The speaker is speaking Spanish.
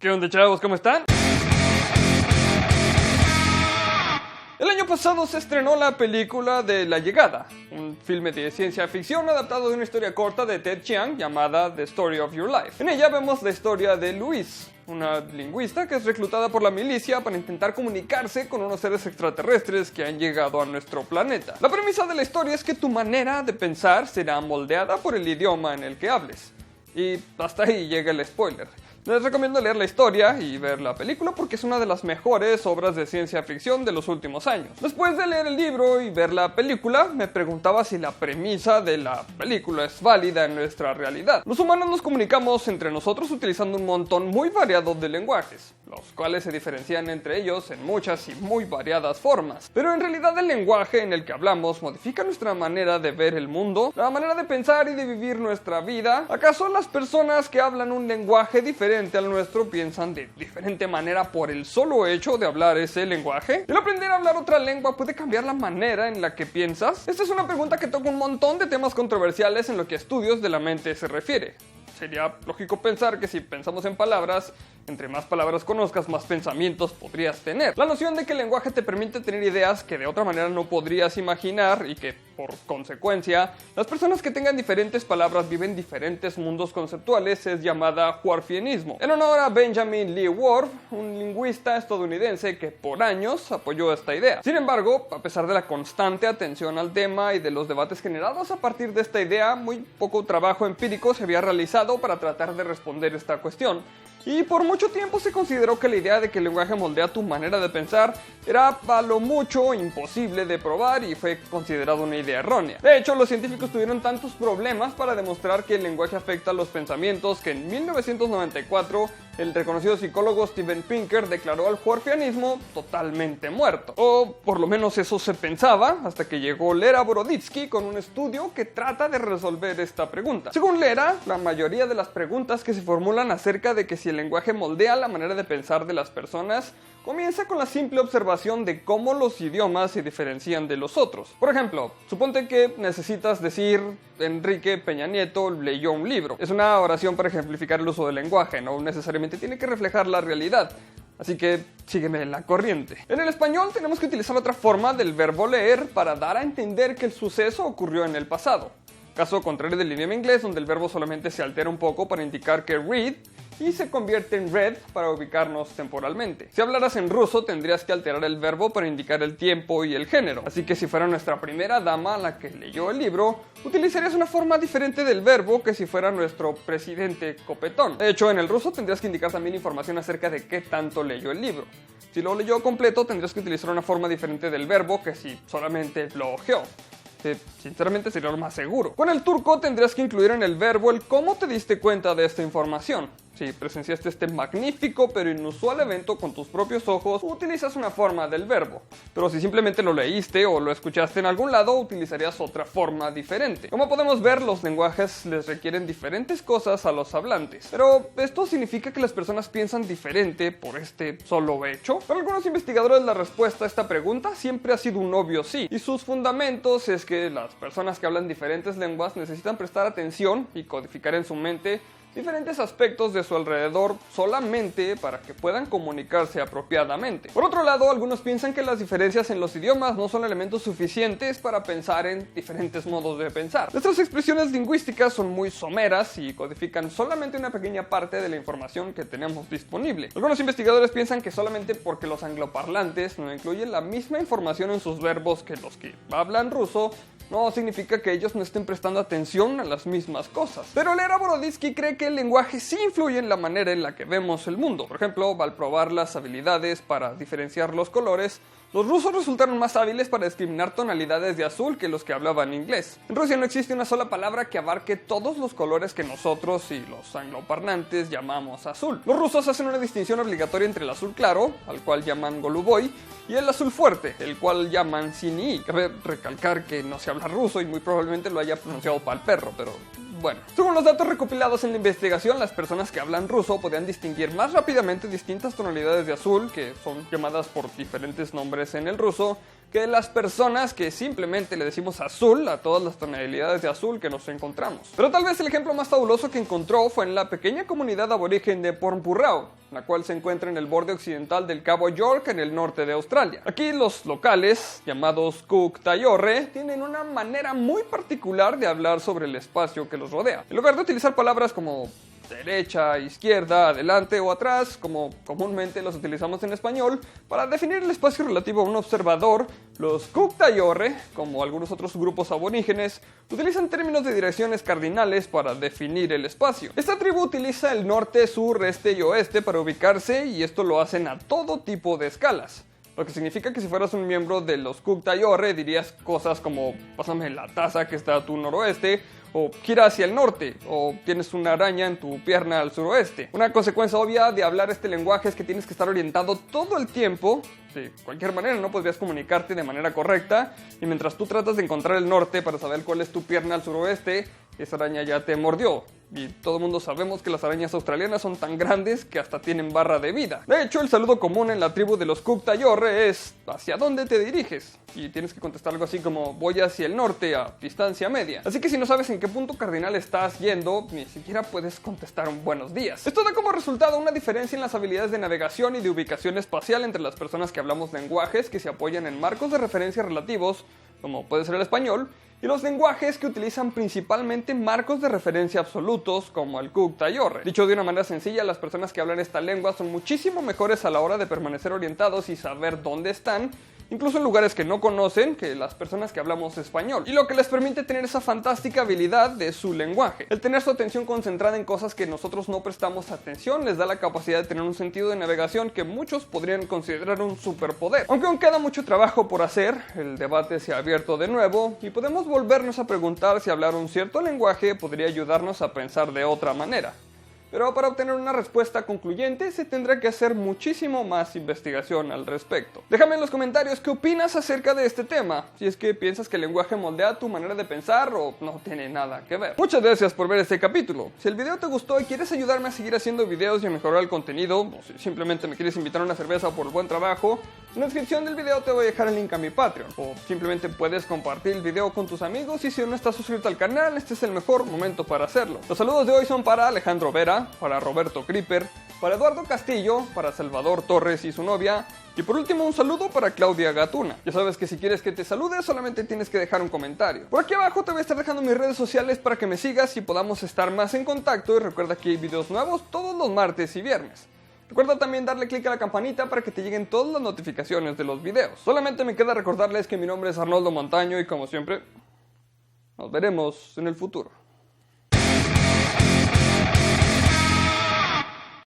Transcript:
¿Qué onda, chavos? ¿Cómo están? El año pasado se estrenó la película de La Llegada, un filme de ciencia ficción adaptado de una historia corta de Ted Chiang llamada The Story of Your Life. En ella vemos la historia de Louise, una lingüista que es reclutada por la milicia para intentar comunicarse con unos seres extraterrestres que han llegado a nuestro planeta. La premisa de la historia es que tu manera de pensar será moldeada por el idioma en el que hables. Y hasta ahí llega el spoiler. Les recomiendo leer la historia y ver la película porque es una de las mejores obras de ciencia ficción de los últimos años. Después de leer el libro y ver la película, me preguntaba si la premisa de la película es válida en nuestra realidad. Los humanos nos comunicamos entre nosotros utilizando un montón muy variado de lenguajes, los cuales se diferencian entre ellos en muchas y muy variadas formas. Pero en realidad el lenguaje en el que hablamos modifica nuestra manera de ver el mundo, la manera de pensar y de vivir nuestra vida. ¿Acaso las personas que hablan un lenguaje diferente al nuestro piensan de diferente manera por el solo hecho de hablar ese lenguaje? ¿El aprender a hablar otra lengua puede cambiar la manera en la que piensas? Esta es una pregunta que toca un montón de temas controversiales en lo que a estudios de la mente se refiere. Sería lógico pensar que si pensamos en palabras, entre más palabras conozcas, más pensamientos podrías tener. La noción de que el lenguaje te permite tener ideas que de otra manera no podrías imaginar y que, por consecuencia, las personas que tengan diferentes palabras viven diferentes mundos conceptuales es llamada Whorfianismo. En honor a Benjamin Lee Whorf, un lingüista estadounidense que por años apoyó esta idea. Sin embargo, a pesar de la constante atención al tema y de los debates generados a partir de esta idea, muy poco trabajo empírico se había realizado para tratar de responder esta cuestión. Y por mucho tiempo se consideró que la idea de que el lenguaje moldea tu manera de pensar era a lo mucho imposible de probar y fue considerado una idea errónea. De hecho, los científicos tuvieron tantos problemas para demostrar que el lenguaje afecta a los pensamientos que en 1994 el reconocido psicólogo Steven Pinker declaró al Whorfianismo totalmente muerto. O por lo menos eso se pensaba hasta que llegó Lera Boroditsky con un estudio que trata de resolver esta pregunta. Según Lera, la mayoría de las preguntas que se formulan acerca de que si el lenguaje moldea la manera de pensar de las personas comienza con la simple observación de cómo los idiomas se diferencian de los otros. Por ejemplo, suponte que necesitas decir Enrique Peña Nieto leyó un libro. Es una oración para ejemplificar el uso del lenguaje, no necesariamente tiene que reflejar la realidad. Así que sígueme en la corriente. En el español tenemos que utilizar otra forma del verbo leer para dar a entender que el suceso ocurrió en el pasado. Caso contrario del idioma inglés, donde el verbo solamente se altera un poco para indicar que read y se convierte en read para ubicarnos temporalmente. Si hablaras en ruso tendrías que alterar el verbo para indicar el tiempo y el género. Así que si fuera nuestra primera dama la que leyó el libro, utilizarías una forma diferente del verbo que si fuera nuestro presidente copetón. De hecho, en el ruso tendrías que indicar también información acerca de qué tanto leyó el libro. Si lo leyó completo tendrías que utilizar una forma diferente del verbo que si solamente lo ojeó. Sinceramente sería lo más seguro. Con el turco tendrías que incluir en el verbo el cómo te diste cuenta de esta información. Si presenciaste este magnífico pero inusual evento con tus propios ojos, utilizas una forma del verbo. Pero si simplemente lo leíste o lo escuchaste en algún lado, utilizarías otra forma diferente. Como podemos ver, los lenguajes les requieren diferentes cosas a los hablantes. Pero ¿esto significa que las personas piensan diferente por este solo hecho? Para algunos investigadores la respuesta a esta pregunta siempre ha sido un obvio sí. Y sus fundamentos es que las personas que hablan diferentes lenguas necesitan prestar atención y codificar en su mente diferentes aspectos de su alrededor solamente para que puedan comunicarse apropiadamente. Por otro lado, algunos piensan que las diferencias en los idiomas no son elementos suficientes para pensar en diferentes modos de pensar. Nuestras expresiones lingüísticas son muy someras y codifican solamente una pequeña parte de la información que tenemos disponible. Algunos investigadores piensan que solamente porque los angloparlantes no incluyen la misma información en sus verbos que los que hablan ruso, no significa que ellos no estén prestando atención a las mismas cosas. Pero Lera Boroditsky cree que el lenguaje sí influye en la manera en la que vemos el mundo. Por ejemplo, al probar las habilidades para diferenciar los colores, los rusos resultaron más hábiles para discriminar tonalidades de azul que los que hablaban inglés. En Rusia no existe una sola palabra que abarque todos los colores que nosotros y los angloparlantes llamamos azul. Los rusos hacen una distinción obligatoria entre el azul claro, al cual llaman goluboy, y el azul fuerte, el cual llaman sini. Cabe recalcar que no se habla ruso y muy probablemente lo haya pronunciado pa'l perro, pero bueno. Según los datos recopilados en la investigación, las personas que hablan ruso podían distinguir más rápidamente distintas tonalidades de azul, que son llamadas por diferentes nombres en el ruso, que las personas que simplemente le decimos azul a todas las tonalidades de azul que nos encontramos. Pero tal vez el ejemplo más fabuloso que encontró fue en la pequeña comunidad aborigen de Pormpurrao, la cual se encuentra en el borde occidental del Cabo York en el norte de Australia. Aquí los locales, llamados Cook Tayorre, tienen una manera muy particular de hablar sobre el espacio que los rodea. En lugar de utilizar palabras como derecha, izquierda, adelante o atrás, como comúnmente los utilizamos en español, para definir el espacio relativo a un observador, los Cook Tayorre, como algunos otros grupos aborígenes, utilizan términos de direcciones cardinales para definir el espacio. Esta tribu utiliza el norte, sur, este y oeste para ubicarse, y esto lo hacen a todo tipo de escalas. Lo que significa que si fueras un miembro de los Cook Tayorre dirías cosas como pásame la taza que está a tu noroeste, o gira hacia el norte, o tienes una araña en tu pierna al suroeste. Una consecuencia obvia de hablar este lenguaje es que tienes que estar orientado todo el tiempo. De cualquier manera no podrías comunicarte de manera correcta, y mientras tú tratas de encontrar el norte para saber cuál es tu pierna al suroeste, esa araña ya te mordió. Y todo el mundo sabemos que las arañas australianas son tan grandes que hasta tienen barra de vida. De hecho, el saludo común en la tribu de los Cook Tayorre es ¿hacia dónde te diriges? Y tienes que contestar algo así como voy hacia el norte a distancia media. Así que si no sabes en qué punto cardinal estás yendo, ni siquiera puedes contestar un buenos días. Esto da como resultado una diferencia en las habilidades de navegación y de ubicación espacial entre las personas que hablamos lenguajes que se apoyan en marcos de referencia relativos, como puede ser el español, y los lenguajes que utilizan principalmente marcos de referencia absolutos, como el Cook Tayorre. Dicho de una manera sencilla, las personas que hablan esta lengua son muchísimo mejores a la hora de permanecer orientados y saber dónde están, incluso en lugares que no conocen, que las personas que hablamos español, y lo que les permite tener esa fantástica habilidad de su lenguaje. El tener su atención concentrada en cosas que nosotros no prestamos atención les da la capacidad de tener un sentido de navegación que muchos podrían considerar un superpoder. Aunque aún queda mucho trabajo por hacer, el debate se ha abierto de nuevo y podemos volvernos a preguntar si hablar un cierto lenguaje podría ayudarnos a pensar de otra manera. Pero para obtener una respuesta concluyente se tendrá que hacer muchísimo más investigación al respecto. Déjame en los comentarios qué opinas acerca de este tema, si es que piensas que el lenguaje moldea tu manera de pensar o no tiene nada que ver. Muchas gracias por ver este capítulo. Si el video te gustó y quieres ayudarme a seguir haciendo videos y a mejorar el contenido, o si simplemente me quieres invitar a una cerveza por el buen trabajo, en la descripción del video te voy a dejar el link a mi Patreon. O simplemente puedes compartir el video con tus amigos, y si aún no estás suscrito al canal, este es el mejor momento para hacerlo. Los saludos de hoy son para Alejandro Vera, para Roberto Creeper, para Eduardo Castillo, para Salvador Torres y su novia, y por último un saludo para Claudia Gatuna. Ya sabes que si quieres que te salude solamente tienes que dejar un comentario. Por aquí abajo te voy a estar dejando mis redes sociales para que me sigas y podamos estar más en contacto, y recuerda que hay videos nuevos todos los martes y viernes. Recuerda también darle click a la campanita para que te lleguen todas las notificaciones de los videos. Solamente me queda recordarles que mi nombre es Arnoldo Montaño y como siempre, nos veremos en el futuro.